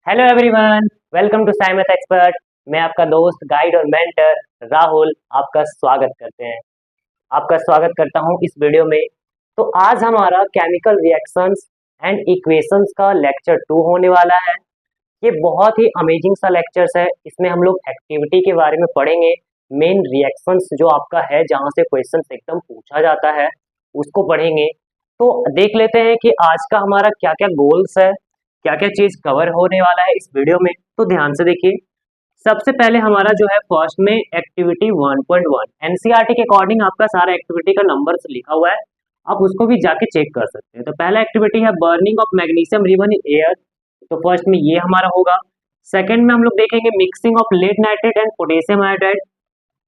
Hello everyone, welcome to Scimath expert. मैं आपका दोस्त, गाइड और मेंटर राहुल आपका स्वागत करते हैं। आपका स्वागत करता हूं इस वीडियो में। तो आज हमारा केमिकल रिएक्शंस एंड इक्वेशंस का लेक्चर 2 होने वाला है। ये बहुत ही अमेजिंग सा लेक्चर्स है। इसमें हम लोग एक्टिविटी के बारे में पढ़ेंगे। मेन रिएक्शंस जो आपका है, जहां से क्वेश्चंस एकदम पूछा जाता है, उसको पढ़ेंगे। तो देख लेते हैं कि आज का हमारा क्या क्या गोल्स है, क्या क्या चीज कवर होने वाला है इस वीडियो में। तो ध्यान से देखिए। सबसे पहले हमारा जो है फर्स्ट में एक्टिविटी 1.1 एनसीईआरटी के अकॉर्डिंग आपका सारा एक्टिविटी का नंबर्स लिखा हुआ है। आप उसको भी जाके चेक कर सकते हैं। तो पहला एक्टिविटी है burning of magnesium ribbon in air. तो फर्स्ट में ये हमारा होगा। सेकंड में हम लोग देखेंगे mixing of lead nitrate and potassium iodide,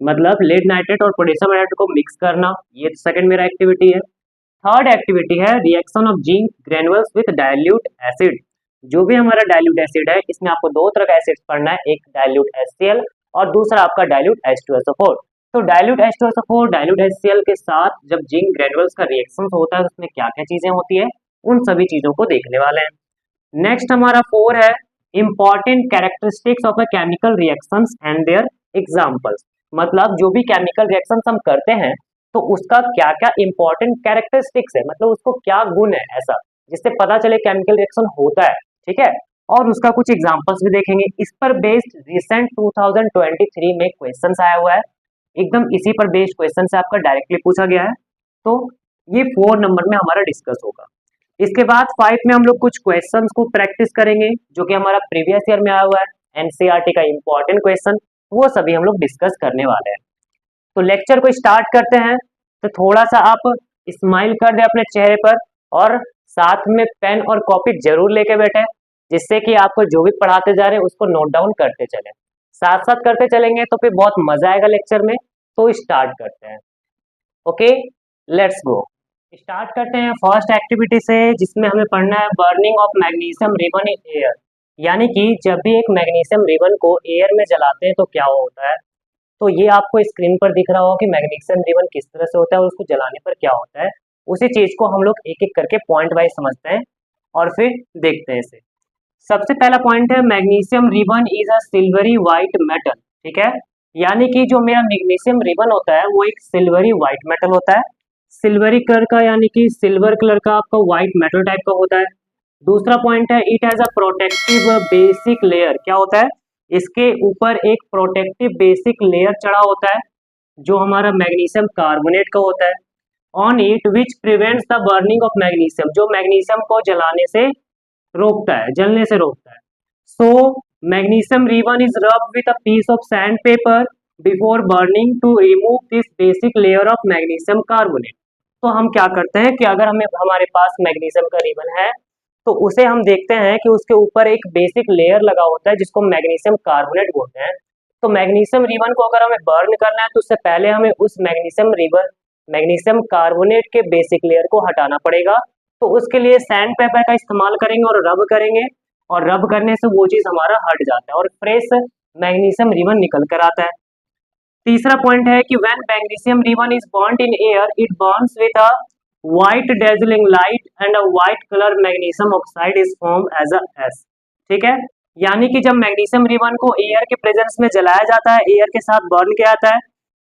मतलब लेड नाइट्रेट और पोटेशियम आयोडाइड को मिक्स करना। ये सेकंड मेरा एक्टिविटी है। थर्ड एक्टिविटी है reaction of zinc granules with dilute acid. जो भी हमारा डाइल्यूट एसिड है, इसमें आपको दो तरह का एसिड पढ़ना है, एक डाइल्यूट HCl और दूसरा आपका डाइल्यूट H2SO4। तो डाइल्यूट H2SO4 डाइल्यूट HCl के साथ जब जिंक ग्रेनुअल्स का रिएक्शन होता है, उसमें क्या क्या चीजें होती है, उन सभी चीजों को देखने वाले हैं। नेक्स्ट हमारा 4 है important characteristics of a chemical reactions and their examples. मतलब जो भी केमिकल रिएक्शंस हम करते हैं, तो उसका क्या क्या इंपॉर्टेंट कैरेक्टरिस्टिक्स है, मतलब उसको क्या गुण है ऐसा जिससे पता चले केमिकल रिएक्शन होता है। ठीक है। और उसका कुछ एग्जांपल्स भी देखेंगे। इस पर बेस्ड रिसेंट 2023 में क्वेश्चंस आया हुआ है। एकदम इसी पर बेस्ड क्वेश्चन से आपका डायरेक्टली पूछा गया है। तो ये 4 नंबर में हमारा डिस्कस होगा। इसके बाद 5 में हम लोग कुछ क्वेश्चंस को प्रैक्टिस करेंगे, जो कि हमारा प्रीवियस ईयर में आया हुआ है एनसीईआरटी का इंपॉर्टेंट क्वेश्चन। वो सभी हम लोग डिस्कस करने वाले हैं। तो लेक्चर को स्टार्ट करते हैं। तो थोड़ा सा आप स्माइल कर दे अपने चेहरे पर, और साथ में पेन और कॉपी जरूर लेके बैठे, जिससे कि आपको जो भी पढ़ाते जा रहे हैं उसको नोट डाउन करते चले। साथ साथ करते चलेंगे तो फिर बहुत मजा आएगा लेक्चर में। तो स्टार्ट करते हैं। Okay, let's go. स्टार्ट करते हैं फर्स्ट एक्टिविटी से, जिसमें हमें पढ़ना है burning of magnesium ribbon in air. यानी कि जब भी एक मैग्नीशियम रिबन को एयर में जलाते हैं तो क्या होता है। तो ये आपको स्क्रीन पर दिख रहा होगा कि मैग्नीशियम रिबन किस तरह से होता है और उसको जलाने पर क्या होता है। उसी चीज को हम लोग एक एक करके पॉइंट वाइज समझते हैं और फिर देखते हैं इसे। सबसे पहला पॉइंट है magnesium ribbon is a silvery white metal. ठीक है। यानी कि जो मेरा मैग्नीशियम रिबन होता है वो एक सिल्वरी व्हाइट मेटल होता है। सिल्वरी कलर का, यानी कि सिल्वर कलर का आपका व्हाइट मेटल टाइप का होता है। दूसरा पॉइंट है it has a protective basic layer. क्या होता है, इसके ऊपर एक प्रोटेक्टिव बेसिक लेयर चढ़ा होता है, जो हमारा मैग्नीशियम कार्बोनेट का होता है। On it which prevents the burning of magnesium, जो मैग्नीशियम को जलाने से रोकता है, जलने से रोकता है। So magnesium ribbon is rub with a piece of sandpaper before burning to remove this basic layer of magnesium carbonate. तो हम क्या करते हैं कि अगर हमें हमारे पास मैग्नीशियम का रिबन है, तो उसे हम देखते हैं कि उसके ऊपर एक बेसिक लेयर लगा होता है, जिसको मैग्नीशियम कार्बोनेट बोलते हैं। तो मैग्नीशियम रिबन को अगर हमें बर्न करना है, तो उससे पहले हमें उस मैग्नीशियम कार्बोनेट के बेसिक लेयर को हटाना पड़ेगा। तो उसके लिए सैंड पेपर का इस्तेमाल करेंगे और रब करेंगे, और रब करने से वो चीज हमारा हट जाता है और फ्रेश मैग्नीशियम रिबन निकल कर आता है। तीसरा पॉइंट है कि when magnesium ribbon is burned in air it burns with a white dazzling light and a white colour magnesium oxide is form as a ash. ठीक है। यानी कि जब मैग्नीशियम रिबन को एयर के प्रेजेंस में जलाया जाता है, एयर के साथ बर्न किया जाता है,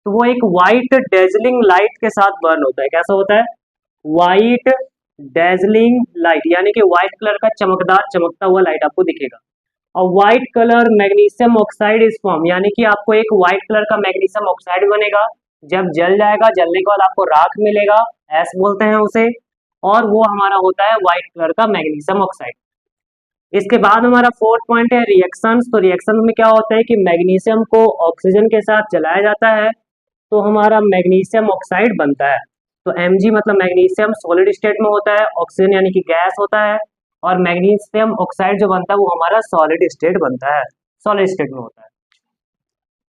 तो वो एक व्हाइट डेजलिंग लाइट के साथ बर्न होता है। कैसा होता है, व्हाइट डेजलिंग लाइट, यानी कि व्हाइट कलर का चमकदार चमकता हुआ लाइट आपको दिखेगा। और white colour magnesium oxide is form, यानी कि आपको एक व्हाइट कलर का मैग्नीशियम ऑक्साइड बनेगा। जब जल जाएगा, जलने के बाद आपको राख मिलेगा, एस बोलते हैं उसे, और वो हमारा होता है व्हाइट कलर का मैग्नीशियम ऑक्साइड। इसके बाद हमारा फोर्थ पॉइंट है रिएक्शंस। तो रिएक्शन में क्या होता है कि मैग्नीशियम को ऑक्सीजन के साथ जलाया जाता है, तो हमारा मैग्नीशियम ऑक्साइड बनता है। तो Mg मतलब मैग्नीशियम सॉलिड स्टेट में होता है, ऑक्सीजन यानी कि गैस होता है, और मैग्नीशियम ऑक्साइड जो बनता है वो हमारा सॉलिड स्टेट बनता है, सॉलिड स्टेट में होता है।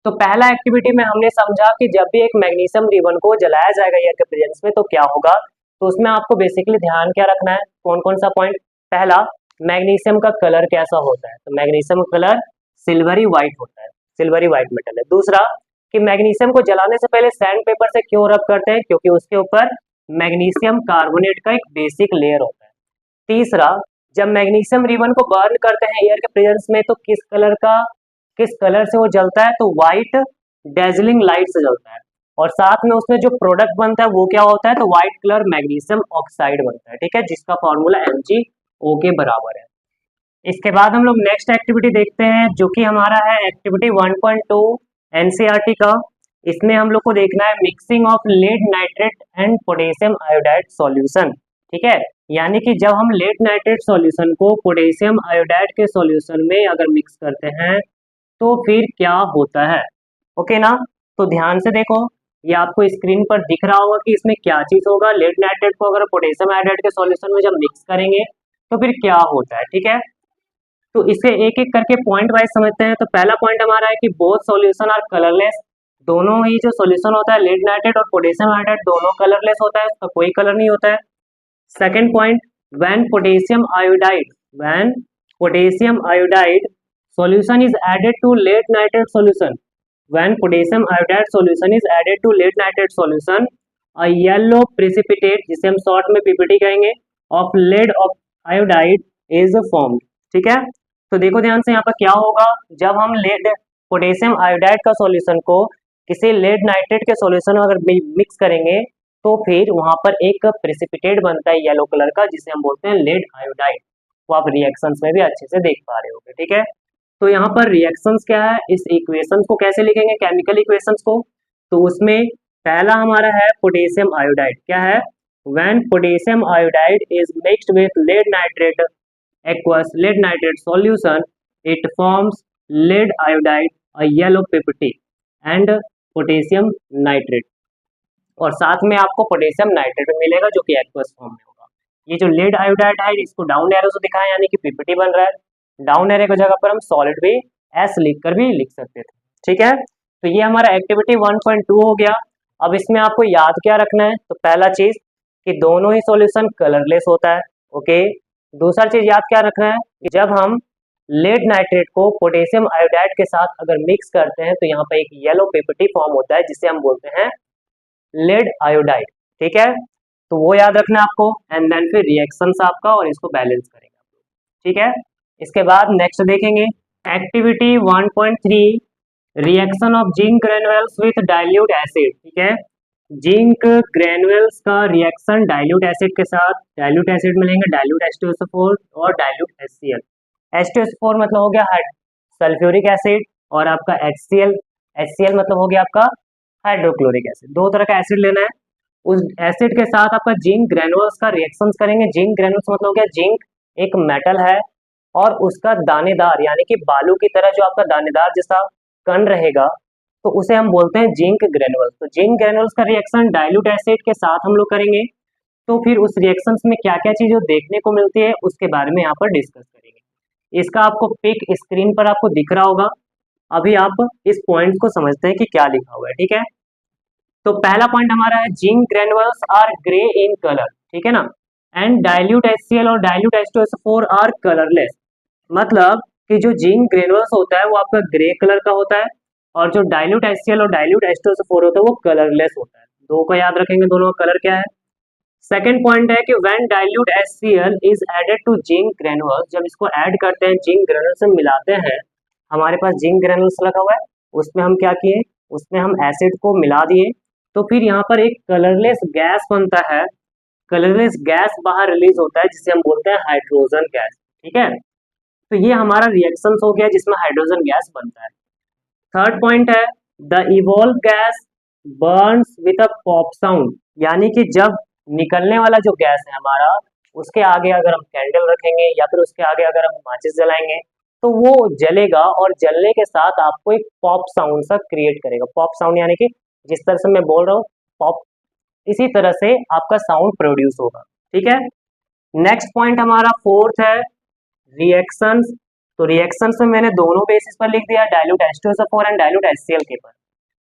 तो पहला एक्टिविटी में हमने समझा कि जब भी एक मैग्नीशियम रिबन को जलाया जाएगा एयर के प्रेजेंस में, तो क्या होगा। तो उसमें आपको बेसिकली ध्यान क्या रखना है, कौन कौन सा पॉइंट। पहला, मैग्नीशियम का कलर कैसा होता है। तो मैग्नीशियम का कलर सिल्वरी व्हाइट होता है, सिल्वरी व्हाइट मेटल है। दूसरा, कि मैग्नीशियम को जलाने से पहले सैंड पेपर से क्यों रब करते हैं, क्योंकि उसके ऊपर मैग्नीशियम कार्बोनेट का एक बेसिक लेयर होता है। तीसरा, जब मैग्नीशियम रिबन को बर्न करते हैं एयर के प्रेजेंस में तो किस कलर से वो जलता है, तो व्हाइट डेजलिंग लाइट से जलता है। और साथ में उसमें जो प्रोडक्ट बनता है वो क्या होता है, तो व्हाइट कलर मैग्नीशियम ऑक्साइड बनता है, ठीक है, जिसका फॉर्मूला MgO के बराबर है। इसके बाद हम लोग नेक्स्ट एक्टिविटी देखते हैं जो कि हमारा है एक्टिविटी 1.2 एनसीईआरटी का। इसमें हम लोग को देखना है mixing of lead nitrate and potassium iodide solution, ठीक है। यानी कि जब हम लेड नाइट्रेट सॉल्यूशन को पोटेशियम आयोडाइड के सॉल्यूशन में अगर मिक्स करते हैं तो फिर क्या होता है, ओके ना। तो ध्यान से देखो, ये आपको स्क्रीन पर दिख रहा होगा कि इसमें क्या चीज होगा। लेड नाइट्रेट को अगर पोटेशियम आयोडाइड के सॉल्यूशन में जब मिक्स करेंगे तो फिर क्या होता है, ठीक है। तो इसे एक एक करके पॉइंट वाइज समझते हैं। तो पहला पॉइंट हमारा है कि बोथ सॉल्यूशन आर कलरलेस, दोनों ही जो सॉल्यूशन होता है लेड नाइट्रेट और पोटेशियम आयोडाइड दोनों कलरलेस होता है, उसका कोई कलर नहीं होता है। Second point, when potassium iodide solution is added to lead nitrate solution, when potassium iodide solution is added to lead nitrate solution, a yellow precipitate जिसे हम शॉर्ट में पीपीटी कहेंगे of lead of iodide is formed, ठीक है। तो देखो ध्यान से यहाँ पर क्या होगा, जब हम लेड पोटेशियम आयोडाइड का सॉल्यूशन को किसी लेड नाइट्रेट के सॉल्यूशन में अगर मिक्स करेंगे तो फिर वहां पर एक प्रेसिपिटेट बनता है येलो कलर का जिसे हम बोलते हैं लेड आयोडाइड। वो आप रिएक्शंस में भी अच्छे से देख पा रहे होंगे, ठीक है। तो यहाँ पर रिएक्शंस क्या है, इस इक्वेशंस को कैसे लिखेंगे, केमिकल इक्वेशंस को। तो उसमें पहला हमारा है पोटेशियम आयोडाइड, क्या है, when potassium iodide is mixed with lead nitrate aqueous lead nitrate solution, it forms lead iodide, a yellow ppt and potassium nitrate, और साथ में आपको पोटेशियम नाइट्रेट मिलेगा जो कि एक्वस फॉर्म में होगा। ये जो लेड आयोडाइड है इसको डाउन एरो से दिखाया यानी कि पीपीटी बन रहा है, डाउन एरो की जगह पर हम सॉलिड भी एस लिखकर भी लिख सकते थे, ठीक है। तो ये हमारा एक्टिविटी 1.2 हो गया। अब इसमें आपको याद क्या रखना है, तो पहला चीज कि दोनों ही सॉल्यूशन कलरलेस होता है, ओके। दूसरा चीज याद क्या रखना है कि जब हम लेड नाइट्रेट को पोटेशियम आयोडाइड के साथ अगर मिक्स करते हैं तो यहाँ पर एक येलो पीपीटी फॉर्म होता है जिसे हम बोलते हैं लेड आयोडाइड, ठीक है। तो वो याद रखना है आपको, एंड देन फिर रिएक्शंस आपका और इसको बैलेंस करेंगे, ठीक है। इसके बाद नेक्स्ट देखेंगे activity 1.3 reaction of zinc granules with dilute acid, ठीक है। जिंक ग्रेनुअल्स का रिएक्शन डाइल्यूट एसिड के साथ, डाइल्यूट एसिड मिलेंगे डाइल्यूट H2SO4 और डाइल्यूट HCl। H2SO4 मतलब हो गया सल्फ्यूरिक एसिड और आपका HCl मतलब हो गया आपका हाइड्रोक्लोरिक एसिड। दो तरह का एसिड लेना है, उस एसिड के साथ आपका जिंक ग्रेनुअल्स का रिएक्शंस करेंगे। जिंक ग्रेनुअल्स मतलब हो गया जिंक एक मेटल है और उसका दानेदार यानी कि बालू की तरह जो आपका दानेदार जैसा कण रहेगा तो उसे हम बोलते हैं जिंक ग्रेनुअल्स। तो जिंक ग्रेनुअल्स का रिएक्शन डाइल्यूट एसिड के साथ हम लोग करेंगे, तो फिर उस रिएक्शंस में क्या क्या चीजें देखने को मिलती है उसके बारे में यहाँ पर डिस्कस करेंगे। इसका आपको पिक स्क्रीन पर आपको दिख रहा होगा। अभी आप इस पॉइंट को समझते हैं कि क्या लिखा हुआ है, ठीक है। तो पहला पॉइंट हमारा है zinc granules are grey in colour, ठीक है ना, एंड डाइल्यूट HCl और डाइल्यूट H2SO4 आर कलरलेस। मतलब कि जो जिंक ग्रेनुअल्स होता है वो आपका ग्रे कलर का होता है और जो डाइल्यूट HCl और डाइल्यूट H2SO4 होता है वो कलरलेस होता है। दो को याद रखेंगे, दोनों का कलर क्या है। सेकेंड पॉइंट है कि when dilute HCl is added to zinc granules, जब इसको ऐड करते हैं जिंक ग्रेनुअल्स से मिलाते हैं, हमारे पास जिंक ग्रेनुअल्स लगा हुआ है, उसमें हम क्या किए, उसमें हम एसिड को मिला दिए, तो फिर यहाँ पर एक कलरलेस गैस बनता है। कलरलेस गैस बाहर रिलीज होता है जिसे हम बोलते हैं हाइड्रोजन गैस, ठीक है। तो ये हमारा रिएक्शन हो गया जिसमें हाइड्रोजन गैस बनता है। थर्ड पॉइंट है the evolve gas Burns with a pop sound, यानी कि जब निकलने वाला जो गैस है हमारा उसके आगे अगर हम कैंडल रखेंगे या फिर उसके आगे अगर हम माचिस जलाएंगे तो वो जलेगा और जलने के साथ आपको एक पॉप साउंड सा क्रिएट करेगा। पॉप साउंड यानी कि जिस तरह से मैं बोल रहा हूँ पॉप, इसी तरह से आपका साउंड प्रोड्यूस होगा, ठीक है। नेक्स्ट पॉइंट हमारा फोर्थ है रिएक्शंस। तो रिएक्शंस में मैंने दोनों बेसिस पर लिख दिया, dilute H2SO4 and dilute HCl के पर।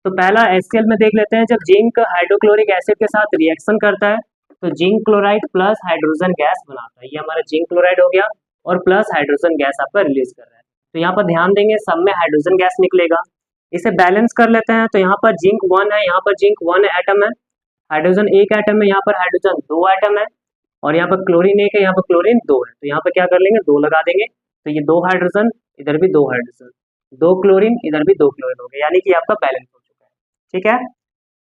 तो पहला HCl में देख लेते हैं, जब जिंक हाइड्रोक्लोरिक एसिड के साथ रिएक्शन करता है तो zinc chloride plus hydrogen gas बनाता है। ये हमारा जिंक क्लोराइड हो गया और प्लस हाइड्रोजन गैस आपका रिलीज कर रहा है। तो यहाँ पर ध्यान देंगे सब में हाइड्रोजन गैस निकलेगा। इसे बैलेंस कर लेते हैं, तो यहाँ पर जिंक 1 है, यहाँ पर जिंक 1 एटम है, हाइड्रोजन 1 एटम है, यहाँ पर हाइड्रोजन 2 एटम है। और यहाँ पर क्लोरीन 1 है, यहाँ पर क्लोरीन 2 है, तो यहाँ पर क्या कर लेंगे, 2 लगा देंगे, तो ये 2 हाइड्रोजन, इधर भी 2 हाइड्रोजन, 2 क्लोरीन, इधर भी 2 क्लोरीन हो गया, यानी कि आपका बैलेंस हो चुका है। ठीक है,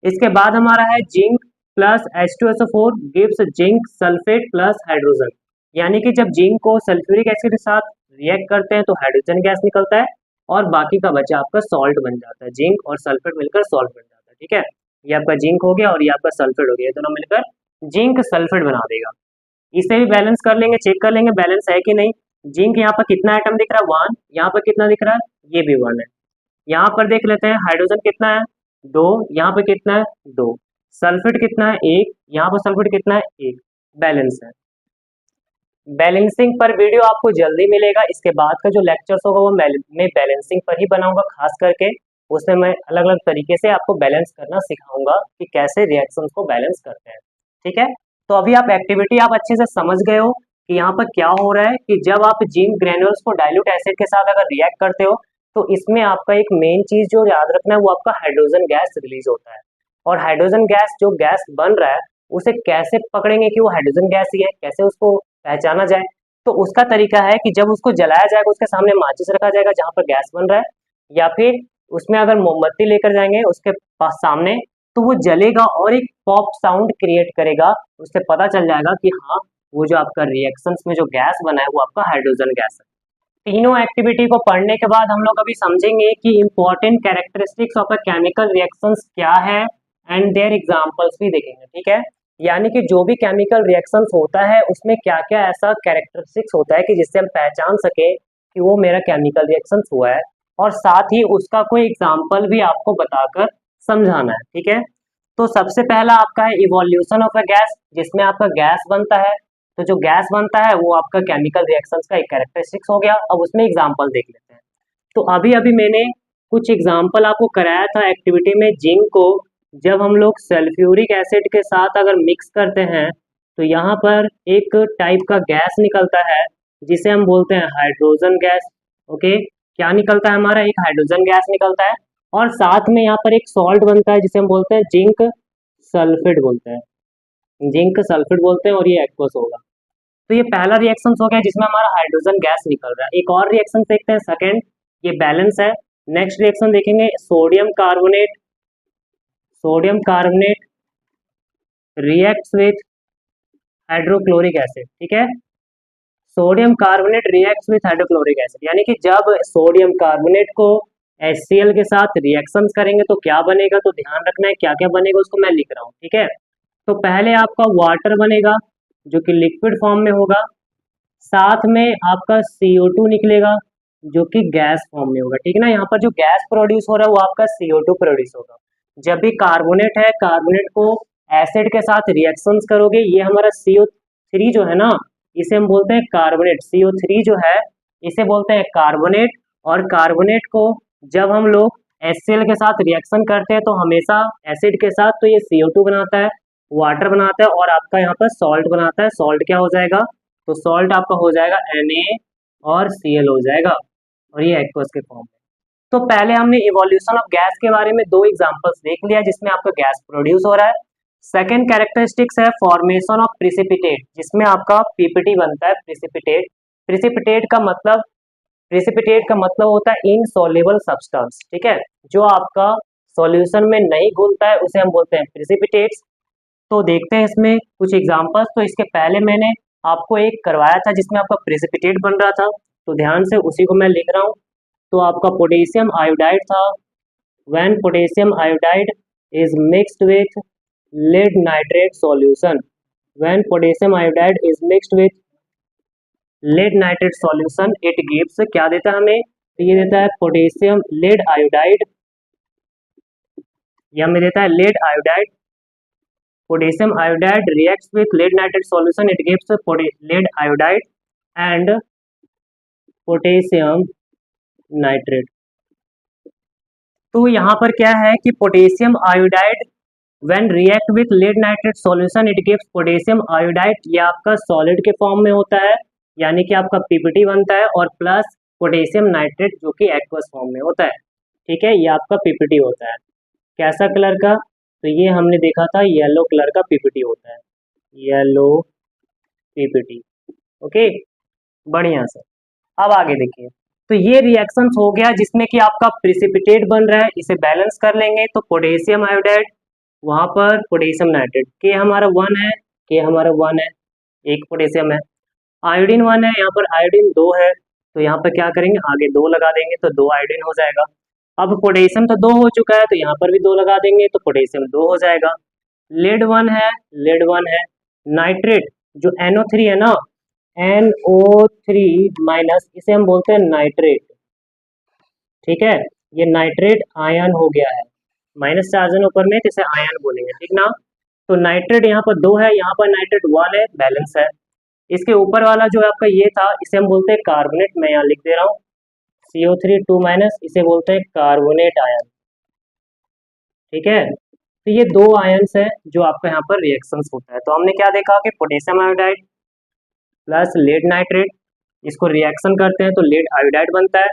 इसके बाद हमारा है zinc plus H2SO4 gives zinc sulphate plus hydrogen, यानी कि जब जिंक को सल्फ्यूरिक एसिड के साथ रिएक्ट करते हैं तो हाइड्रोजन गैस निकलता है और बाकी का बचा आपका सॉल्ट बन जाता है, जिंक और सल्फेट मिलकर सॉल्ट बन जाता है। ठीक है, ये आपका जिंक हो गया और ये आपका सल्फेट हो गया, दोनों मिलकर जिंक सल्फेट बना देगा। इसे भी बैलेंस कर लेंगे, चेक कर लेंगे बैलेंस है कि नहीं। जिंक यहाँ पर कितना आइटम दिख रहा है, 1, यहाँ पर कितना दिख रहा है, ये भी 1 है। यहाँ पर देख लेते हैं हाइड्रोजन कितना है, 2, यहाँ पर कितना है, 2, सल्फेट कितना है, 1, यहाँ पर सल्फेट कितना है, 1, बैलेंस है। बैलेंसिंग पर वीडियो आपको जल्दी मिलेगा, इसके बाद का जो लेक्चर्स होगा वो मैं बैलेंसिंग पर ही बनाऊंगा, खास करके उसमें मैं अलग अलग तरीके से आपको बैलेंस करना सिखाऊंगा कि कैसे रिएक्शंस को बैलेंस करते हैं। ठीक है, तो अभी आप एक्टिविटी आप अच्छे से समझ गए हो कि यहाँ पर क्या हो रहा है कि जब आप जिंक ग्रेन्यूल्स को डाइल्यूट एसिड के साथ अगर रिएक्ट करते हो तो इसमें आपका एक मेन चीज जो याद रखना है वो आपका हाइड्रोजन गैस रिलीज होता है। और हाइड्रोजन गैस जो गैस बन रहा है उसे कैसे पकड़ेंगे कि वो हाइड्रोजन गैस ही है, कैसे उसको पहचाना जाए, तो उसका तरीका है कि जब उसको जलाया जाएगा उसके सामने माचिस रखा जाएगा जहां पर गैस बन रहा है, या फिर उसमें अगर मोमबत्ती लेकर जाएंगे उसके पास सामने तो वो जलेगा और एक पॉप साउंड क्रिएट करेगा, उससे पता चल जाएगा कि हाँ वो जो आपका रिएक्शंस में जो गैस बना है वो आपका हाइड्रोजन गैस है। तीनों एक्टिविटी को पढ़ने के बाद हम लोग अभी समझेंगे कि important characteristics of a chemical reactions क्या है एंड देयर एग्जांपल्स भी देखेंगे। ठीक है, यानी कि जो भी केमिकल रिएक्शंस होता है उसमें क्या क्या ऐसा कैरेक्टरिस्टिक्स होता है कि जिससे हम पहचान सके कि वो मेरा केमिकल रिएक्शंस हुआ है, और साथ ही उसका कोई एग्जाम्पल भी आपको बताकर समझाना है। ठीक है, तो सबसे पहला आपका है इवोल्यूशन ऑफ अ गैस, जिसमें आपका गैस बनता है, तो जो गैस बनता है वो आपका केमिकल रिएक्शंस का एक कैरेक्टरिस्टिक्स हो गया। अब उसमें एग्जांपल देख लेते हैं। तो अभी अभी मैंने कुछ एग्जांपल आपको कराया था एक्टिविटी में, जिंक को जब हम लोग सल्फ्यूरिक एसिड के साथ अगर मिक्स करते हैं तो यहाँ पर एक टाइप का गैस निकलता है जिसे हम बोलते हैं हाइड्रोजन गैस। ओके, क्या निकलता है हमारा, एक हाइड्रोजन गैस निकलता है और साथ में यहाँ पर एक सॉल्ट बनता है जिसे हम बोलते हैं जिंक सल्फेट बोलते हैं, जिंक सल्फेट बोलते हैं, और ये एक्वस होगा। तो ये पहला रिएक्शन हो गया जिसमें हमारा हाइड्रोजन गैस निकल रहा है। एक और रिएक्शन देखते हैं, सेकंड, ये बैलेंस है। नेक्स्ट रिएक्शन देखेंगे sodium carbonate reacts with hydrochloric acid. ठीक है, sodium carbonate reacts with hydrochloric acid, यानी कि जब सोडियम कार्बोनेट को HCl के साथ रिएक्शंस करेंगे तो क्या बनेगा, तो ध्यान रखना है क्या क्या बनेगा उसको मैं लिख रहा हूँ। ठीक है, तो पहले आपका वाटर बनेगा जो कि लिक्विड फॉर्म में होगा, साथ में आपका CO2 निकलेगा जो कि गैस फॉर्म में होगा। ठीक है ना, यहाँ पर जो गैस प्रोड्यूस हो रहा है वो आपका CO2 प्रोड्यूस होगा। जब भी कार्बोनेट है, कार्बोनेट को एसिड के साथ रिएक्शंस करोगे, ये हमारा CO3 जो है ना इसे हम बोलते हैं कार्बोनेट, CO3 जो है इसे बोलते हैं कार्बोनेट। और कार्बोनेट को जब हम लोग HCl के साथ रिएक्शन करते हैं तो हमेशा एसिड के साथ तो ये CO2 बनाता है, वाटर बनाता है और आपका यहाँ पर सॉल्ट बनाता है। सॉल्ट क्या हो जाएगा, तो सॉल्ट आपका हो जाएगा Na और Cl हो जाएगा, और ये एक्वस के फॉर्म में। तो पहले हमने इवोल्यूशन ऑफ गैस के बारे में 2 एग्जांपल्स देख लिया जिसमें आपका गैस प्रोड्यूस हो रहा है। सेकंड कैरेक्टरिस्टिक्स है फॉर्मेशन ऑफ प्रिसिपिटेट, जिसमें आपका पीपीटी बनता है प्रिसिपिटेट। प्रिसिपिटेट का मतलब होता है इनसॉल्युबल सब्सटेंस। ठीक है, जो आपका सॉल्यूशन में नहीं घुलता है उसे हम बोलते हैं प्रिसिपिटेट्स। तो देखते हैं इसमें कुछ एग्जांपल्स। तो इसके पहले मैंने आपको एक करवाया था जिसमें आपका प्रिसिपिटेट बन रहा था, तो ध्यान से उसी को मैं लिख रहा हूँ। तो आपका पोटेशियम आयोडाइड था, when potassium iodide is mixed with lead nitrate solution, when potassium iodide is mixed with lead nitrate solution it gives, क्या देता है हमें, तो ये देता है पोटेशियम lead iodide, ये हमें देता है lead iodide, potassium iodide reacts with lead nitrate solution it gives lead iodide and potassium nitrate। तो यहाँ पर क्या है कि potassium iodide when react with lead nitrate solution it gives potassium iodide, ये आपका सॉलिड के फॉर्म में होता है यानी कि आपका पीपीटी बनता है, और प्लस पोटेशियम नाइट्रेट जो कि एक्वस फॉर्म में होता है। ठीक है, ये आपका पीपीटी होता है। कैसा कलर का, तो ये हमने देखा था येलो कलर का पीपीटी होता है, येलो पीपीटी। ओके, बढ़िया से। अब आगे देखिए, तो ये रिएक्शंस हो गया जिसमें कि आपका प्रिसिपिटेट बन रहा है, इसे बैलेंस कर लेंगे तो पोटेशियम आयोडाइड, वहां पर पोटेशियम नाइट्रेट, के हमारा 1 है, के हमारा 1 है, एक पोटेशियम है, आयोडीन 1 है, यहाँ पर आयोडीन 2 है, तो यहाँ पर क्या करेंगे, आगे 2 लगा देंगे तो 2 आयोडीन हो जाएगा। अब पोटेशियम तो 2 हो चुका है तो यहाँ पर भी 2 लगा देंगे तो पोटेशियम 2 हो जाएगा। लेड 1 है, लेड 1 है, नाइट्रेट जो NO3 है ना, NO3 माइनस, इसे हम बोलते हैं नाइट्रेट। ठीक है, ये नाइट्रेट आयन हो गया है, माइनस चार्ज है ऊपर में तो इसे आयन बोलेंगे, ठीक ना। तो नाइट्रेट यहाँ पर 2 है, यहाँ पर नाइट्रेट 1 है, बैलेंस है। इसके ऊपर वाला जो आपका ये था इसे हम बोलते हैं कार्बोनेट, मैं यहाँ लिख दे रहा हूँ CO3 2 माइनस, इसे बोलते हैं कार्बोनेट आयन। ठीक है, तो ये 2 आयन्स है जो आपका यहाँ पर रिएक्शंस होता है। तो हमने क्या देखा कि potassium iodide plus lead nitrate, इसको रिएक्शन करते हैं तो लेड आयोडाइड बनता है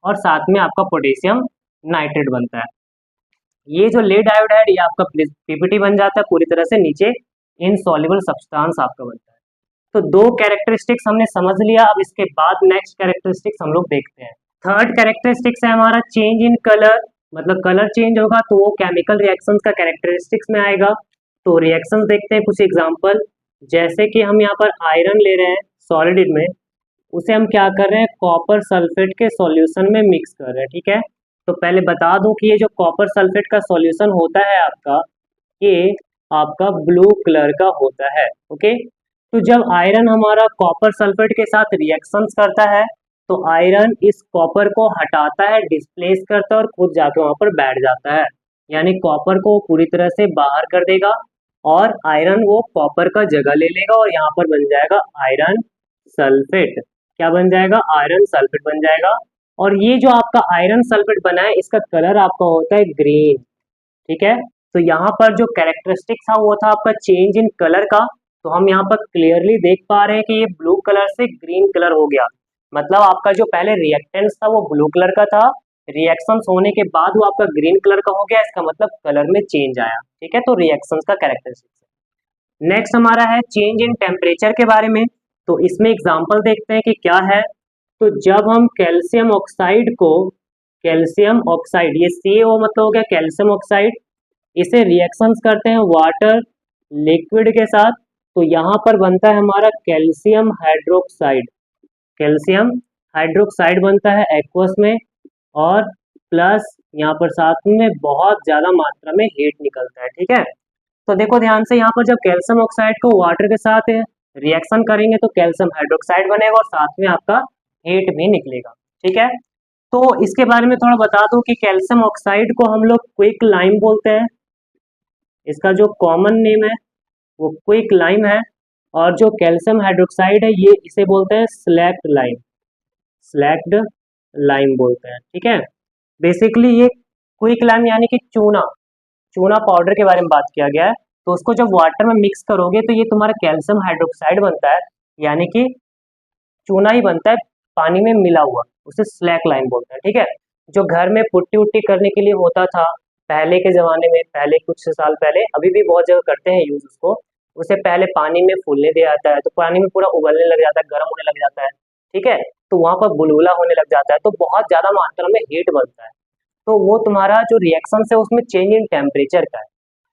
और साथ में आपका पोटेशियम नाइट्रेट बनता है। ये जो लेड आयोडाइड ये आपका पीपीटी बन जाता है पूरी तरह से, नीचे इनसॉल्युबल सब्सटेंस आपका बनता है। तो 2 कैरेक्टरिस्टिक्स हमने समझ लिया। अब इसके बाद नेक्स्ट कैरेक्टरिस्टिक्स हम लोग देखते हैं। थर्ड कैरेक्टरिस्टिक्स है हमारा चेंज इन कलर, मतलब कलर चेंज होगा तो वो केमिकल रिएक्शंस का कैरेक्टरिस्टिक्स में आएगा। तो रिएक्शंस देखते हैं कुछ एग्जांपल, जैसे कि हम यहाँ पर आयरन ले रहे हैं सॉलिड में, उसे हम क्या कर रहे हैं, कॉपर सल्फेट के सॉल्यूशन में मिक्स कर रहे हैं। ठीक है, तो पहले बता दूं कि ये जो कॉपर सल्फेट का सॉल्यूशन होता है आपका, ये आपका ब्लू कलर का होता है। ओके, तो जब आयरन हमारा कॉपर सल्फेट के साथ रिएक्शंस करता है तो आयरन इस कॉपर को हटाता है, डिस्प्लेस करता है और खुद जाके वहां पर बैठ जाता है, यानी कॉपर को पूरी तरह से बाहर कर देगा और आयरन वो कॉपर का जगह ले लेगा और यहाँ पर बन जाएगा आयरन सल्फेट। क्या बन जाएगा, आयरन सल्फेट बन जाएगा। और ये जो आपका आयरन सल्फेट बना है इसका कलर आपका होता है ग्रीन। ठीक है, तो यहाँ पर जो कैरेक्टरिस्टिक था वो था आपका चेंज इन कलर का। तो हम यहाँ पर क्लियरली देख पा रहे हैं कि ये ब्लू कलर से ग्रीन कलर हो गया, मतलब आपका जो पहले रिएक्टेंट्स था वो ब्लू कलर का था, रिएक्शंस होने के बाद वो आपका ग्रीन कलर का हो गया, इसका मतलब कलर में चेंज आया। ठीक है, तो रिएक्शंस का कैरेक्टरिस्टिक। नेक्स्ट हमारा है चेंज इन टेम्परेचर के बारे में। तो इसमें एग्जाम्पल देखते हैं कि क्या है। तो जब हम कैल्शियम ऑक्साइड को, कैल्शियम ऑक्साइड, ये CaO मतलब हो गया कैल्शियम ऑक्साइड, इसे रिएक्शंस करते हैं वाटर लिक्विड के साथ, तो यहाँ पर बनता है हमारा कैल्शियम हाइड्रोक्साइड, कैल्शियम हाइड्रोक्साइड बनता है एक्वस में, और प्लस यहाँ पर साथ में बहुत ज़्यादा मात्रा में हीट निकलता है। ठीक है, तो देखो ध्यान से, यहाँ पर जब कैल्शियम ऑक्साइड को वाटर के साथ रिएक्शन करेंगे तो कैल्शियम हाइड्रोक्साइड बनेगा और साथ में आपका हीट भी निकलेगा। ठीक है, तो इसके बारे में थोड़ा बता दूं कि कैल्शियम ऑक्साइड को हम लोग क्विक लाइम बोलते हैं, इसका जो कॉमन नेम है वो क्विक लाइम है, और जो कैल्शियम हाइड्रोक्साइड है ये इसे बोलते हैं स्लैक्ड लाइम, स्लैक्ड लाइम बोलते हैं। ठीक है, बेसिकली ये क्विक लाइम यानी कि चूना, चूना पाउडर के बारे में बात किया गया है। तो उसको जब वाटर में मिक्स करोगे तो ये तुम्हारा कैल्शियम हाइड्रोक्साइड बनता है, यानी कि चूना ही बनता है पानी में मिला हुआ, उसे स्लैक लाइम बोलते हैं। ठीक है, जो घर में पुट्टी उट्टी करने के लिए होता था पहले के ज़माने में, पहले कुछ साल पहले, अभी भी बहुत जगह करते हैं यूज़ उसको, उसे पहले पानी में फूलने दिया जाता है तो पानी में पूरा उबलने लग जाता है, गर्म होने लग जाता है। ठीक है, तो वहाँ पर बुलबुला होने लग जाता है, तो बहुत ज़्यादा मात्रा में हीट बनता है, तो वो तुम्हारा जो रिएक्शन है उसमें चेंज इन टेम्परेचर का है।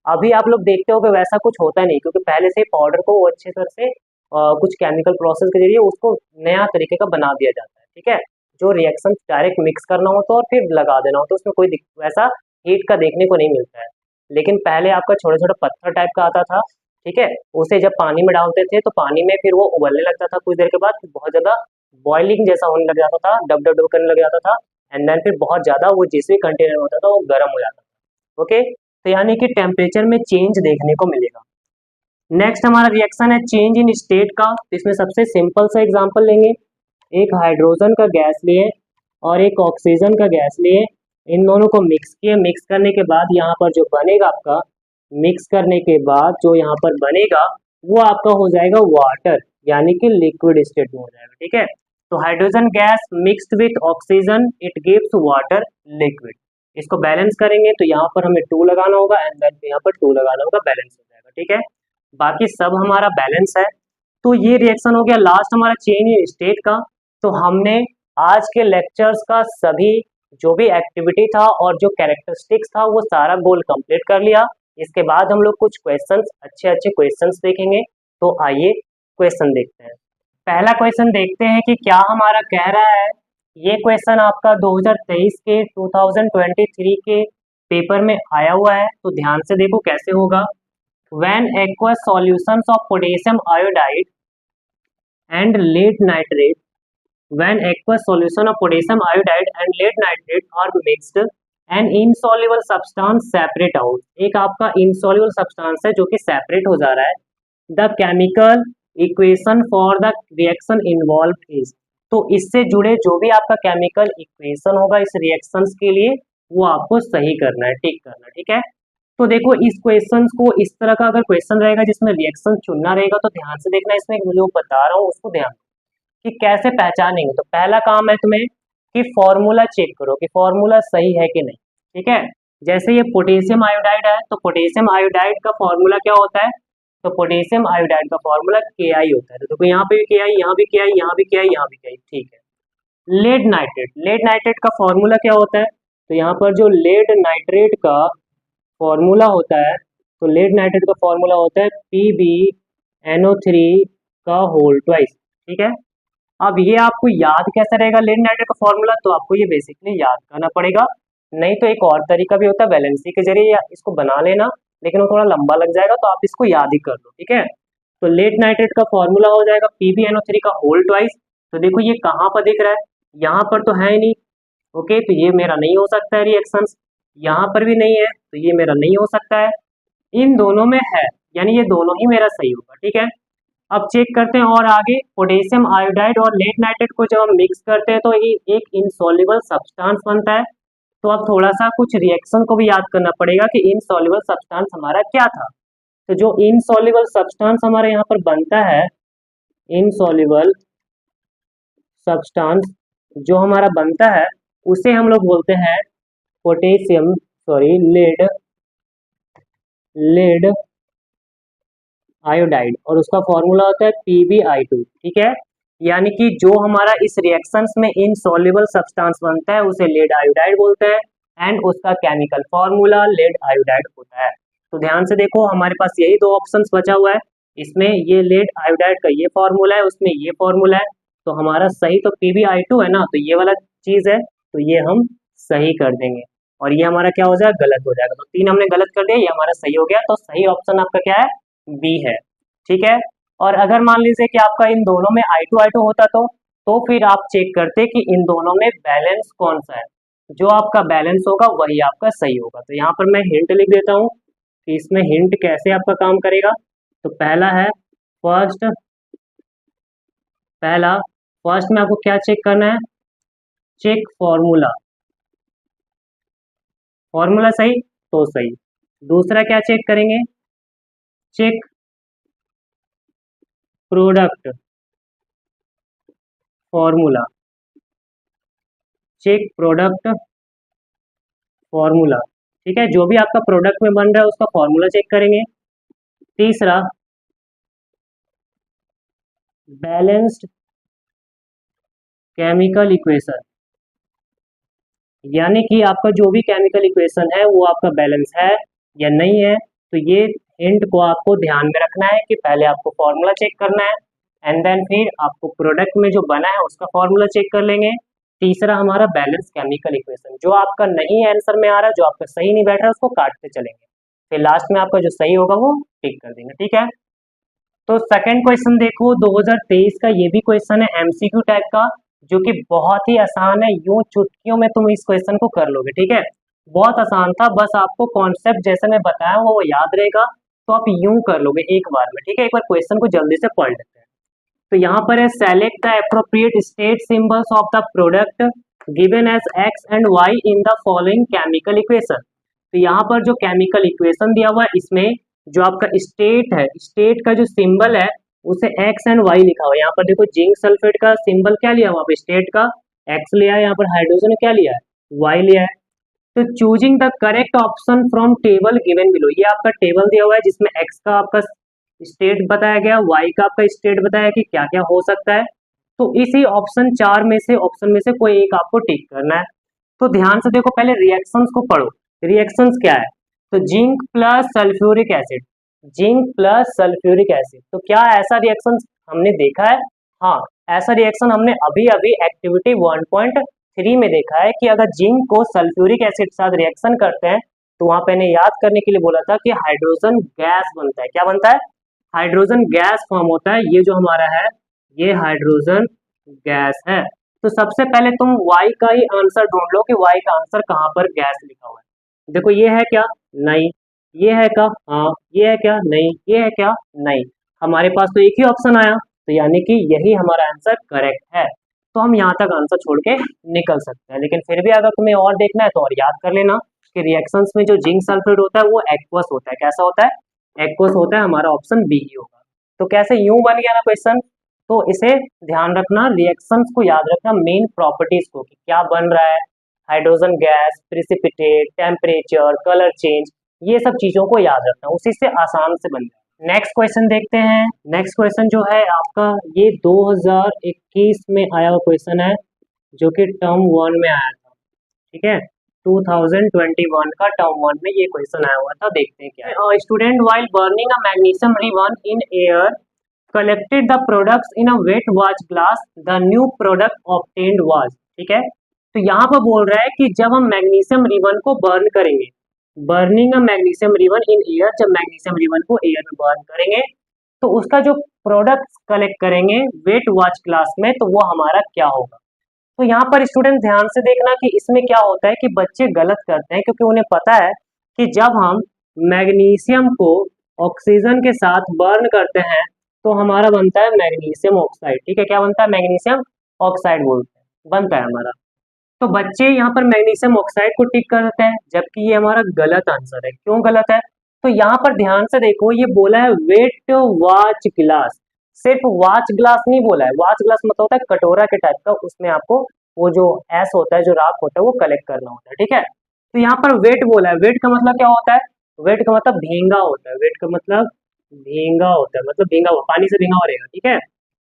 अभी आप लोग देखते हो कि वैसा कुछ होता नहीं, क्योंकि पहले से पाउडर को वो अच्छे तरह से कुछ केमिकल प्रोसेस के जरिए उसको नया तरीके का बना दिया जाता है। ठीक है, जो रिएक्शन डायरेक्ट मिक्स करना हो तो और फिर लगा देना हो तो उसमें कोई वैसा हीट का देखने को नहीं मिलता है। लेकिन पहले आपका छोटा छोटा पत्थर टाइप का आता था, ठीक है, उसे जब पानी में डालते थे तो पानी में फिर वो उबलने लगता था, कुछ देर के बाद बहुत ज़्यादा बॉइलिंग जैसा होने लग जाता था, डब डब डब करने लग जाता था, एंड देन फिर बहुत ज़्यादा वो जिस भी कंटेनर में होता था वो गर्म हो जाता था। ओके, तो यानी कि टेम्परेचर में चेंज देखने को मिलेगा। नेक्स्ट हमारा रिएक्शन है चेंज इन स्टेट का। तो इसमें सबसे सिंपल सा एग्जांपल लेंगे, एक हाइड्रोजन का गैस लिए और एक ऑक्सीजन का गैस लिए, इन दोनों को मिक्स किए, मिक्स करने के बाद यहाँ पर जो बनेगा आपका, मिक्स करने के बाद जो यहाँ पर बनेगा वो आपका हो जाएगा वाटर, यानी कि लिक्विड स्टेट में हो जाएगा। ठीक है, तो hydrogen gas mixed with oxygen it gives water liquid, इसको बैलेंस करेंगे तो यहाँ पर हमें 2 लगाना होगा एंड देन यहाँ पर 2 लगाना होगा, बैलेंस हो जाएगा। ठीक है, बाकी सब हमारा बैलेंस है। तो ये रिएक्शन हो गया लास्ट हमारा चेंज इन स्टेट का। तो हमने आज के लेक्चर्स का सभी जो भी एक्टिविटी था और जो कैरेक्टरिस्टिक्स था वो सारा गोल कंप्लीट कर लिया। इसके बाद हम लोग कुछ क्वेश्चंस अच्छे अच्छे क्वेश्चंस देखेंगे। तो आइए क्वेश्चन देखते हैं। पहला क्वेश्चन देखते हैं कि क्या हमारा कह रहा है। ये क्वेश्चन आपका 2023 के 2023 के पेपर में आया हुआ है, तो ध्यान से देखो कैसे होगा। When aqueous solutions of potassium iodide and lead nitrate, when aqueous solution of potassium iodide and lead nitrate are mixed, an insoluble substance separate out. एक आपका insoluble substance है जो कि separate हो जा रहा है। The chemical equation for the reaction involved is, तो इससे जुड़े जो भी आपका केमिकल इक्वेशन होगा इस रिएक्शंस के लिए वो आपको सही करना है, टिक करना है, ठीक है। तो देखो इस क्वेश्चन को इस तरह का अगर क्वेश्चन रहेगा जिसमें रिएक्शन चुनना रहेगा तो ध्यान से देखना, इसमें जो बता रहा हूँ उसको ध्यान कि कैसे पहचानेंगे। तो पहला काम है तुम्हें कि फॉर्मूला चेक करो कि फॉर्मूला सही है कि नहीं, ठीक है। जैसे ये पोटेशियम आयोडाइड है तो पोटेशियम आयोडाइड का फॉर्मूला क्या होता है, तो पोटेशियम आयोडाइड का फॉर्मूला KI होता है। तो देखो यहाँ पे भी KI, यहाँ भी KI, यहाँ भी KI, यहाँ भी KI, ठीक है। लेड नाइट्रेट, लेड नाइट्रेट का फॉर्मूला क्या होता है, तो यहाँ पर जो लेड नाइट्रेट का फॉर्मूला होता है, तो लेड नाइट्रेट का फॉर्मूला होता है PbNO3 का होल ट्वाइस, ठीक है। अब ये आपको याद कैसा रहेगा लेड नाइट्रेट का फॉर्मूला, तो आपको ये बेसिकली याद करना पड़ेगा। नहीं तो एक और तरीका भी होता है वैलेंसी के जरिए इसको बना लेना, लेकिन वो थोड़ा लंबा लग जाएगा, तो आप इसको याद ही कर लो, ठीक है। तो लेड नाइट्रेट का फॉर्मूला हो जाएगा PbNO3 का होल ट्वाइस। तो देखो ये कहाँ पर दिख रहा है, यहाँ पर तो है ही नहीं, ओके, तो ये मेरा नहीं हो सकता है रिएक्शन, यहाँ पर भी नहीं है तो ये मेरा नहीं हो सकता है, इन दोनों में है, यानी ये दोनों ही मेरा सही होगा, ठीक है। अब चेक करते हैं और आगे, पोटेशियम आयोडाइड और लेड नाइट्रेट को जब हम मिक्स करते हैं तो ये एक इनसॉल्युबल सब्सटेंस बनता है। तो अब थोड़ा सा कुछ रिएक्शन को भी याद करना पड़ेगा कि इनसॉल्युबल सब्सटेंस हमारा क्या था। तो जो इनसॉल्युबल सब्सटेंस हमारे यहाँ पर बनता है, इनसॉल्युबल सब्सटेंस जो हमारा बनता है उसे हम लोग बोलते हैं पोटेशियम लेड आयोडाइड, और उसका फॉर्मूला होता है PbI2, ठीक है। यानी कि जो हमारा इस रिएक्शंस में इनसॉल्युबल सब्सटेंस बनता है उसे लेड आयोडाइड बोलते हैं, एंड उसका केमिकल फॉर्मूला लेड आयोडाइड होता है। तो ध्यान से देखो हमारे पास यही दो ऑप्शंस बचा हुआ है, इसमें ये लेड आयोडाइड का ये फॉर्मूला है, उसमें ये फॉर्मूला है, तो हमारा सही तो PbI2 है ना, तो ये वाला चीज है, तो ये हम सही कर देंगे और ये हमारा क्या हो जाएगा, गलत हो जाएगा। तो 3 हमने गलत कर दिया, ये हमारा सही हो गया, तो सही ऑप्शन आपका क्या है, B है, ठीक है। और अगर मान लीजिए कि आपका इन दोनों में I2 होता तो फिर आप चेक करते कि इन दोनों में बैलेंस कौन सा है, जो आपका बैलेंस होगा वही आपका सही होगा। तो यहाँ पर मैं हिंट लिख देता हूँ कि इसमें हिंट कैसे आपका काम करेगा। तो पहला है फर्स्ट में आपको क्या चेक करना है, चेक फॉर्मूला सही तो सही। दूसरा क्या चेक करेंगे, check product formula, check product formula, ठीक है। जो भी आपका प्रोडक्ट में बन रहा है उसका फॉर्मूला चेक करेंगे। तीसरा बैलेंस्ड केमिकल इक्वेशन, यानी कि आपका जो भी केमिकल इक्वेशन है वो आपका बैलेंस है या नहीं है। तो ये हिंट को आपको ध्यान में रखना है कि पहले आपको फॉर्मूला चेक करना है एंड देन फिर आपको प्रोडक्ट में जो बना है उसका फॉर्मूला चेक कर लेंगे। तीसरा हमारा बैलेंस केमिकल इक्वेशन, जो आपका नहीं आंसर में आ रहा है, जो आपका सही नहीं बैठ रहा है उसको काटते चलेंगे, फिर लास्ट में आपका जो सही होगा वो टिक कर देंगे, ठीक है। तो सेकंड क्वेश्चन देखो 2023 का, ये भी क्वेश्चन है MCQ टाइप का, जो कि बहुत ही आसान है, यूं चुटकियों में तुम इस क्वेश्चन को कर लोगे, ठीक है। बहुत आसान था, बस आपको कॉन्सेप्ट जैसे मैं बताया हूँ वो याद रहेगा, तो आप यूं कर लोगे एक बार में, ठीक है। एक बार क्वेश्चन को जल्दी से पढ़ लेते हैं। तो यहाँ पर है select the appropriate state symbols of the product given as X and Y in the following chemical equation. तो यहाँ पर जो केमिकल इक्वेशन दिया हुआ है इसमें जो आपका स्टेट है, स्टेट का जो सिंबल है उसे X एंड Y लिखा हुआ है। यहाँ पर देखो जिंक सल्फेट का सिंबल क्या लिया हुआ है, स्टेट का X लिया है, यहाँ पर हाइड्रोजन क्या लिया है, Y लिया है। तो choosing the correct option from table given below, ये आपका टेबल दिया हुआ है जिसमें X का आपका स्टेट बताया गया, वाई का आपका स्टेट बताया कि क्या क्या हो सकता है। तो इसी ऑप्शन में से कोई एक आपको टिक करना है। तो ध्यान से देखो, पहले रिएक्शंस को पढ़ो। रिएक्शंस क्या है? तो zinc plus sulphuric acid, zinc plus sulphuric acid, तो क्या ऐसा रिएक्शन हमने देखा है? हाँ, ऐसा रिएक्शन हमने अभी अभी एक्टिविटी 1.3 में देखा है कि अगर जिंक को सल्फ्यूरिक एसिड के साथ रिएक्शन करते हैं तो वहां पे याद करने के लिए बोला था कि हाइड्रोजन गैस बनता है। क्या बनता है? हाइड्रोजन गैस फॉर्म होता है। ये जो हमारा है ये हाइड्रोजन गैस है। तो सबसे पहले तुम y का ही आंसर ढूंढ लो कि y का आंसर कहाँ पर गैस लिखा हुआ है। देखो ये है क्या? नहीं। ये है क्या? हाँ। ये है क्या? नहीं। ये है क्या? नहीं। हमारे पास तो एक ही ऑप्शन आया, तो यानी कि यही हमारा आंसर करेक्ट है। तो हम यहाँ तक आंसर छोड़ के निकल सकते हैं। लेकिन फिर भी अगर तुम्हें और देखना है तो और याद कर लेना कि रिएक्शंस में जो जिंक सल्फेट होता है वो एक्वस होता है। कैसा होता है? एक्वस होता है। हमारा ऑप्शन बी ही होगा। तो कैसे यूं बन गया ना क्वेश्चन। तो इसे ध्यान रखना, रिएक्शंस को याद रखना, मेन प्रॉपर्टीज को कि क्या बन रहा है, hydrogen gas, precipitate, temperature, colour change, ये सब चीजों को याद रखना, उसी से आसान से बन जाए। नेक्स्ट क्वेश्चन देखते हैं। नेक्स्ट क्वेश्चन जो है आपका ये 2021 में आया हुआ क्वेश्चन है, जो कि टर्म 1 में आया था। ठीक है, 2021 का टर्म 1 में ये क्वेश्चन आया हुआ था। देखते हैं क्या है। Student while burning a magnesium ribbon in air collected the products in a wet watch glass, the new product obtained was। ठीक है, तो यहाँ पर बोल रहा है कि जब हम मैग्नीशियम रिबन को बर्न करेंगे, burning a magnesium ribbon in air, जब मैग्नीशियम रिबन को एयर में बर्न करेंगे तो उसका जो प्रोडक्ट कलेक्ट करेंगे वेट वॉच ग्लास में, तो वो हमारा क्या होगा। तो यहाँ पर स्टूडेंट ध्यान से देखना कि इसमें क्या होता है कि बच्चे गलत करते हैं, क्योंकि उन्हें पता है कि जब हम मैग्नीशियम को ऑक्सीजन के साथ बर्न करते हैं तो हमारा बनता है मैग्नीशियम ऑक्साइड। ठीक है, क्या बनता है? मैग्नीशियम ऑक्साइड बोलते हैं, बनता है हमारा। तो बच्चे यहाँ पर मैग्नीशियम ऑक्साइड को टिक करते हैं, जबकि ये हमारा गलत आंसर है। क्यों गलत है? तो यहाँ पर ध्यान से देखो, ये बोला है वेट वॉच ग्लास, सिर्फ वॉच ग्लास नहीं बोला है। वॉच ग्लास मतलब होता है कटोरा के टाइप का, उसमें आपको वो जो एस होता है, जो राख होता है, वो कलेक्ट करना होता है। ठीक है, तो यहाँ पर वेट बोला है। वेट का मतलब क्या होता है? वेट का मतलब भींगा होता है। वेट का मतलब भींगा होता है, मतलब भींगा हुआ, पानी से भींगा हुआ रहेगा। ठीक है,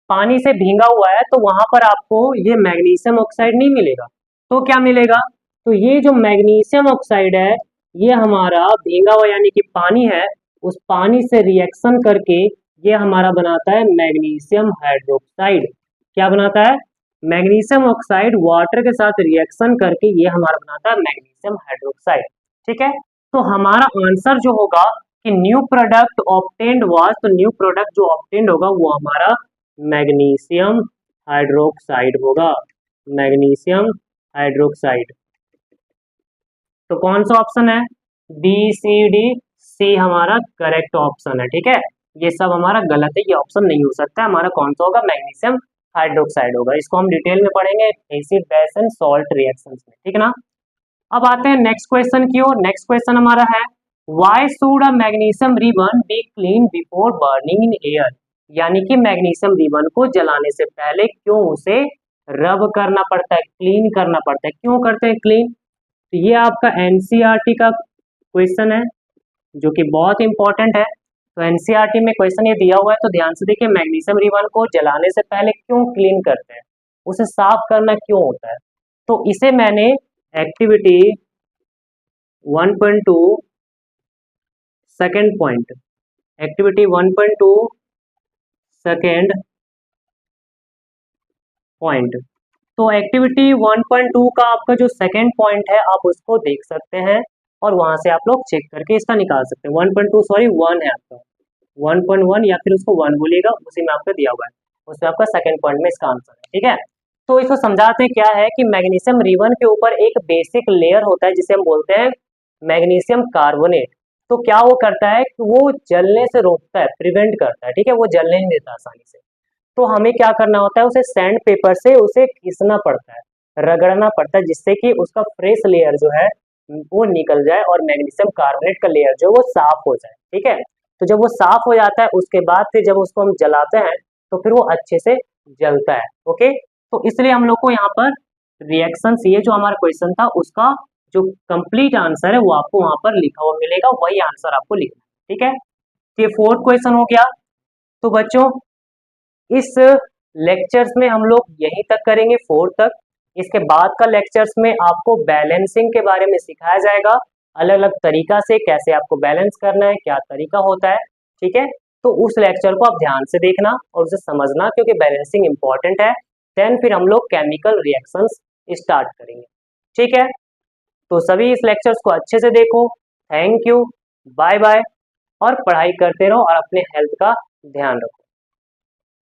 पानी से भींगा हुआ है तो वहां पर आपको ये मैग्नीशियम ऑक्साइड नहीं मिलेगा। तो क्या मिलेगा? तो ये जो मैग्नीशियम ऑक्साइड है ये हमारा भींगा हुआ यानी कि पानी है, उस पानी से रिएक्शन करके ये हमारा बनाता है मैग्नीशियम हाइड्रोक्साइड। क्या बनाता है? मैग्नीशियम ऑक्साइड वाटर के साथ रिएक्शन करके ये हमारा बनाता है मैग्नीशियम हाइड्रोक्साइड। ठीक है, तो हमारा आंसर जो होगा कि न्यू प्रोडक्ट ऑब्टेन्ड वाज, तो न्यू प्रोडक्ट जो ऑब्टेन्ड होगा वो हमारा मैग्नीशियम हाइड्रोक्साइड होगा। Magnesium hydroxide. तो कौन सा ऑप्शन है? बी सी डी सी हमारा करेक्ट ऑप्शन है। ठीक है, ये सब हमारा गलत है, ये ऑप्शन नहीं हो सकता। हमारा कौन सा होगा? मैग्नीशियम हाइड्रोक्साइड होगा। इसको हम डिटेल में पढ़ेंगे acid base and salt reactions में। ठीक है ना। अब आते हैं नेक्स्ट क्वेश्चन की ओर। नेक्स्ट क्वेश्चन हमारा है why should a magnesium ribbon be clean before burning in air. यानी कि मैग्नीशियम रिबन को जलाने से पहले क्यों उसे रब करना पड़ता है, क्लीन करना पड़ता है, क्यों करते हैं क्लीन। तो ये आपका एनसीईआरटी का क्वेश्चन है, जो कि बहुत इंपॉर्टेंट है। तो एनसीईआरटी में क्वेश्चन ये दिया हुआ है, तो ध्यान से देखिए, मैग्नीशियम रिबन को जलाने से पहले क्यों क्लीन करते हैं, उसे साफ करना क्यों होता है। तो इसे मैंने activity 1.2 second point, activity 1.2 second point, तो एक्टिविटी 1.2 का आपका जो सेकेंड पॉइंट है आप उसको देख सकते हैं और वहां से आप लोग चेक करके इसका निकाल सकते हैं। 1.2 सॉरी 1 है आपका, 1.1 या फिर उसको 1 बोलिएगा, उसी में आपका दिया हुआ है, उसमें आपका सेकेंड पॉइंट में इसका आंसर है। ठीक है, तो इसको समझाते हैं। क्या है कि मैग्नीशियम रिबन के ऊपर एक बेसिक लेयर होता है जिसे हम बोलते हैं मैग्नीशियम कार्बोनेट। तो क्या वो करता है कि वो जलने से रोकता है, प्रिवेंट करता है। ठीक है, वो जलने नहीं देता आसानी से। तो हमें क्या करना होता है, उसे सैंड पेपर से उसे घिसना पड़ता है, रगड़ना पड़ता है, जिससे कि उसका फ्रेश लेयर जो है वो निकल जाए और मैग्नीशियम कार्बोनेट का लेयर जो वो साफ हो जाए। ठीक है, तो जब वो साफ हो जाता है उसके बाद फिर जब उसको हम जलाते हैं तो फिर वो अच्छे से जलता है। ओके, तो इसलिए हम लोग को यहाँ पर रिएक्शंस, ये जो हमारा क्वेश्चन था उसका जो कंप्लीट आंसर है वो आपको वहां पर लिखा हुआ मिलेगा, वही आंसर आपको लिखना है। ठीक है, तो ये 4th क्वेश्चन हो गया। तो बच्चों इस लेक्चर्स में हम लोग यहीं तक करेंगे, 4 तक। इसके बाद का लेक्चर्स में आपको बैलेंसिंग के बारे में सिखाया जाएगा, अलग अलग तरीका से कैसे आपको बैलेंस करना है, क्या तरीका होता है, ठीक है। तो उस लेक्चर को आप ध्यान से देखना और उसे समझना, क्योंकि बैलेंसिंग इंपॉर्टेंट है। देन फिर हम लोग केमिकल रिएक्शंस स्टार्ट करेंगे, ठीक है। तो सभी इस लेक्चर्स को अच्छे से देखो। थैंक यू, बाय बाय, और पढ़ाई करते रहो और अपने हेल्थ का ध्यान रखो।